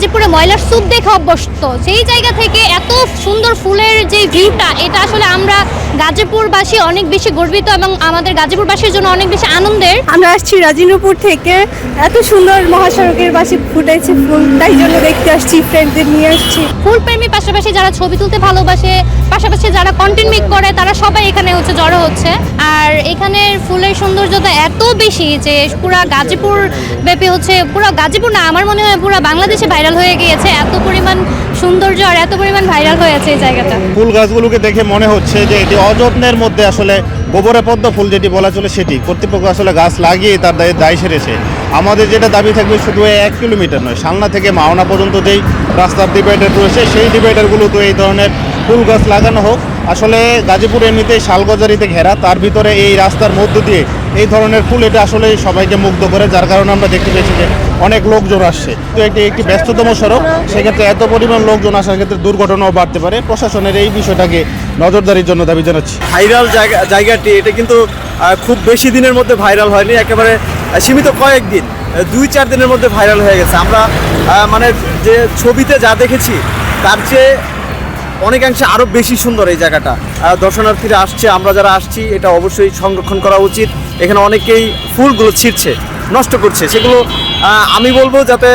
গাজীপুরে ময়লার স্তূপ দেখে অভ্যস্ত, সেই জায়গা থেকে এত সুন্দর ফুলের যে ভিউটা, এটা আসলে আমরা গাজীপুরবাসী অনেক বেশি গর্বিত এবং আমাদের গাজীপুরবাসীর জন্য অনেক বেশি আনন্দের। আমরা আসছি রাজিন্দরপুর থেকে, এত সুন্দর মহাসড়কের পাশে ফুটেছে ফুল, তাই জন্য দেখতে আসছি, ফ্রেন্ডদের নিয়ে আসছি। ফুলপ্রেমী পাশাপাশি যারা ছবি তুলতে ভালোবাসে, পাশাপাশি যারা কন্টেন্ট মেক করে, তারা সবাই এখানে জড়ো হচ্ছে। আর এখানের ফুলের সৌন্দর্যতা এত বেশি যে পুরা গাজীপুর ব্যাপী পুরা গাজীপুর না, আমার মনে হয় পুরা বাংলাদেশে ভাইরাল হয়ে গিয়েছে, এত পরিমাণ সৌন্দর্য আর এত পরিমাণ ভাইরাল হয়েছে এই জায়গাটা। ফুল গাছগুলোকে দেখে মনে হচ্ছে যে এটি অযত্নের মধ্যে আসলে গোবরে পদ্ম ফুল যেটি বলা চলে সেটি কর্তৃপক্ষ আসলে গাছ লাগিয়ে তার দায় সেরেছে। আমাদের যেটা দাবি থাকবে শুধু 1 কিলোমিটার নয়, সালনা থেকে মাওনা পর্যন্ত যেই রাস্তার ডিভাইডার রয়েছে সেই ডিভাইডারগুলো তো এই ধরনের ফুল গাছ লাগানো হোক। আসলে গাজীপুর এমনিতেই শালগজারিতে ঘেরা, তার ভিতরে এই রাস্তার মধ্য দিয়ে এই ধরনের ফুল, এটা আসলে সবাইকে মুগ্ধ করে, যার কারণে আমরা দেখতে পেয়েছি যে অনেক লোকজন আসছে। তো এটি একটি ব্যস্ততম সড়ক, সেক্ষেত্রে এত পরিমাণ লোকজন আসার ক্ষেত্রে দুর্ঘটনাও বাড়তে পারে। প্রশাসনের এই বিষয়টাকে নজরদারির জন্য দাবি জানাচ্ছি। ভাইরাল জায়গাটি এটা কিন্তু খুব বেশি দিনের মধ্যে ভাইরাল হয়নি, একেবারে সীমিত কয়েকদিন, 2-4 দিনের মধ্যে ভাইরাল হয়ে গেছে। আমরা মানে যে ছবিতে যা দেখেছি তার চেয়ে অনেকাংশে আরও বেশি সুন্দর এই জায়গাটা। দর্শনার্থীরা আসছে, আমরা যারা আসছি, এটা অবশ্যই সংরক্ষণ করা উচিত। এখানে অনেকেই ফুলগুলো ছিঁড়ছে, নষ্ট করছে, সেগুলো আমি বলবো যাতে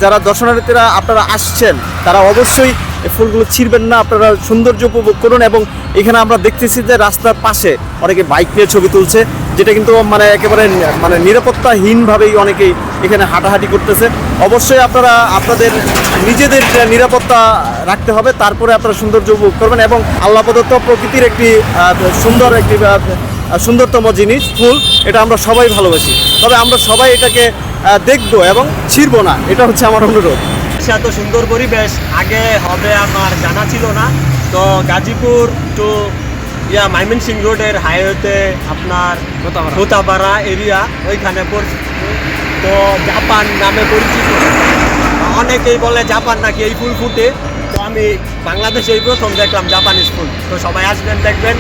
যারা দর্শনার্থীরা আপনারা আসছেন তারা অবশ্যই এই ফুলগুলো ছিঁড়বেন না, আপনারা সৌন্দর্য উপভোগ করুন। এবং এখানে আমরা দেখতেছি যে রাস্তার পাশে অনেকে বাইক নিয়ে ছবি তুলছে, যেটা কিন্তু মানে একেবারে মানে নিরাপত্তাহীনভাবেই অনেকেই এখানে হাঁটাহাঁটি করতেছে। অবশ্যই আপনারা আপনাদের নিজেদের নিরাপত্তা রাখতে হবে, তারপরে আপনারা সৌন্দর্য উপভোগ করবেন। এবং আল্লাহ প্রদত্ত প্রকৃতির একটি সুন্দরতম জিনিস ফুল, এটা আমরা সবাই ভালোবাসি, তবে আমরা সবাই এটাকে দেখবো এবং ছিঁড়বো না, এটা হচ্ছে আমার অনুরোধ। এত সুন্দর পরিবেশ আগে হবে আমার জানা ছিল না। তো গাজীপুর টু ময়মনসিংহ রোডের হাইওয়েতে আপনার হোতাপাড়া এরিয়া, ওইখানে তো জাপান নামে পরিচিত, অনেকেই বলে জাপান নাকি এই ফুল ফুটে। তো আমি বাংলাদেশে এই প্রথম দেখলাম জাপানিজ ফুল। তো সবাই আসবেন, দেখবেন।